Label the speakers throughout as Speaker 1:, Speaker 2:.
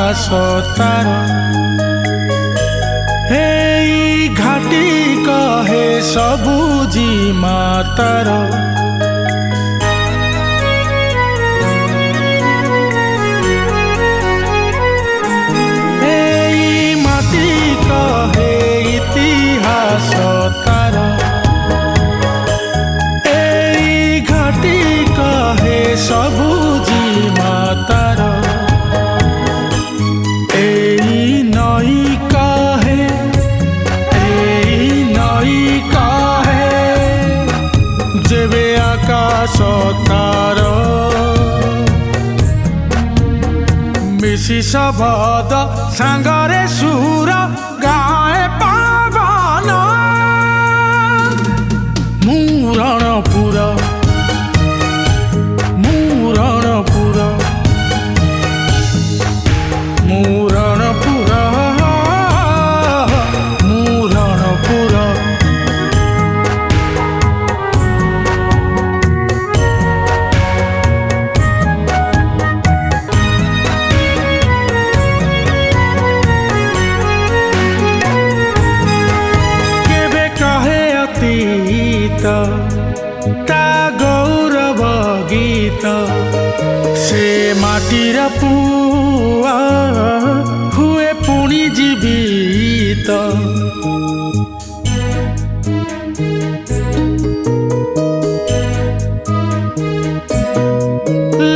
Speaker 1: इतिहास तार हेई घाटी कहे सबुजी मातार हेई माटी कहे इतिहास तार हेई घाटी कहे सबुजी मातार जेबे आकाश तार मिशी शबद सांगरे सुर गाए पावन मुरणपुर मुरणपुर मुरणपुर मुरणपुर ता गौरव गीत से माटीर पुआ हुए पुणी जीवित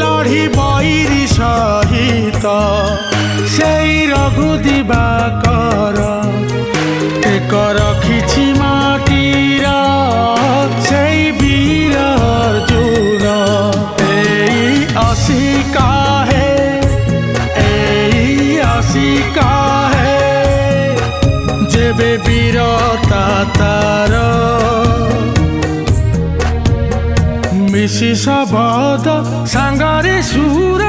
Speaker 1: लड़ी बैरी सहित से रघु दिवाकर एक रखी माटीर से वीर अर्जुन असिका है जेबे वीरता तार मिशी शबद सांगरे सुर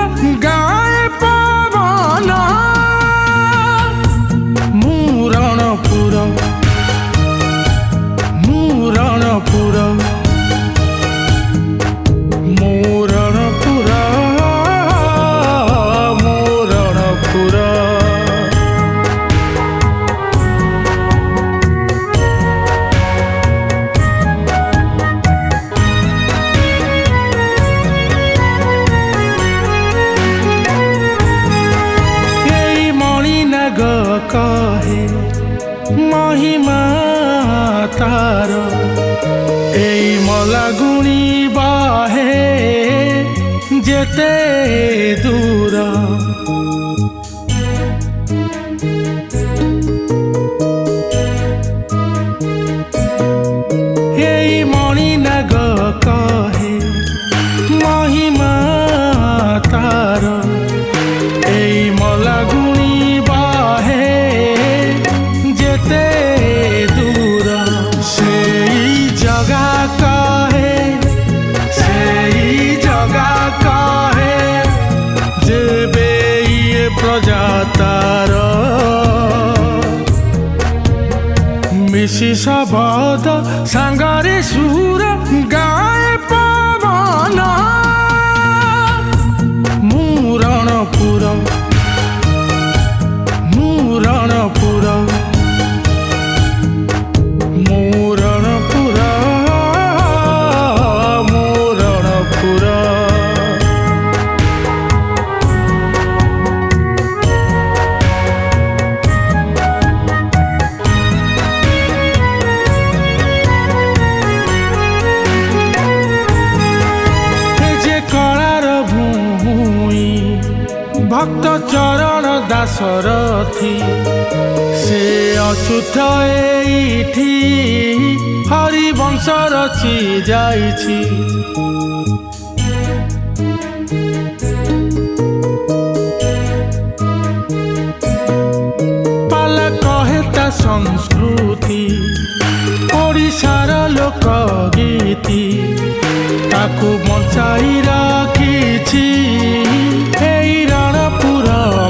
Speaker 1: गाए पवन मुरणपुर मुरणपुर मुरणपुर मुरणपुर एई मणिनाग कहे महिमा तार एई मलागुणी बाहे जेते दूर एई मणिनाग कहे महिमा तार एई मलागुणी बाहे जेते दूर सेई जगा कहे जेबे ये प्रजातार मिशी शबद सांगरे सुर गाए पवन मुरणपुर मुरणपुर मुरणपुर मुरणपुर भक्त चरण दासरथी से अच्युत एठी हरिवंश रची जाइछि पाला कहे ता संस्कृति ओडिशार लोक गीति ताकू बंचाई रखिछि रणपुर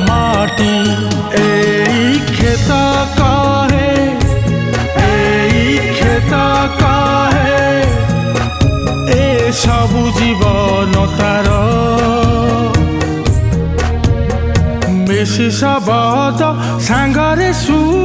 Speaker 1: माटी एई खेत कहे ए सबु जीवन तार ମିଶି ଶବଦ ସାଙ୍ଗରେ ସୁ